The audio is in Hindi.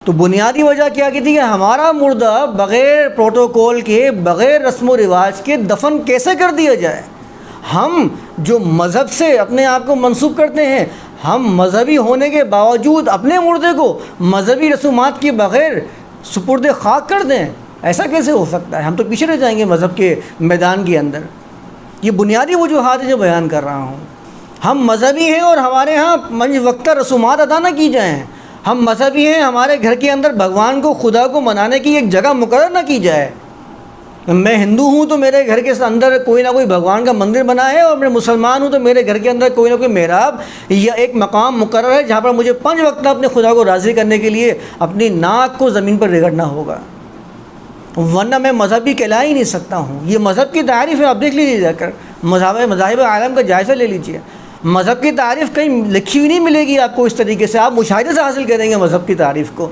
तो बुनियादी वजह क्या की थी कि हमारा मुर्दा बग़ैर प्रोटोकॉल के, बग़ैर रस्म व रिवाज के दफन कैसे कर दिया जाए। हम जो मज़हब से अपने आप को मंसूब करते हैं, हम मजहबी होने के बावजूद अपने मुर्दे को मजहबी रसूमात के बग़ैर सुपुर्द खाक कर दें, ऐसा कैसे हो सकता है। हम तो पीछे रह जाएंगे मज़हब के मैदान के अंदर। ये बुनियादी वजूहात है जो बयान कर रहा हूँ। हम मजहबी हैं और हमारे यहाँ मंज वक्ता रसूमात अदा न की जाएँ। हम मजहबी हैं, हमारे घर के अंदर भगवान को, खुदा को मनाने की एक जगह मुकर्रर न की जाए। मैं हिंदू हूँ तो मेरे घर के अंदर कोई ना कोई भगवान का मंदिर बना है, और मैं मुसलमान हूँ तो मेरे घर के अंदर कोई ना कोई मेहराब या एक मकाम मुकर्रर है जहाँ पर मुझे 5 वक्त अपने खुदा को राज़ी करने के लिए अपनी नाक को ज़मीन पर रगड़ना होगा, वरना मैं मजहबी कहला ही नहीं सकता हूँ। ये मज़हब की तारीफ़ है, आप देख लीजिए जाकर मज़ाहिब आलम का जायज़ा ले लीजिए। मज़हब की तारीफ़ कहीं लिखी हुई नहीं मिलेगी आपको इस तरीके से, आप मुशाहिदे से हासिल करेंगे मज़हब की तारीफ़ को।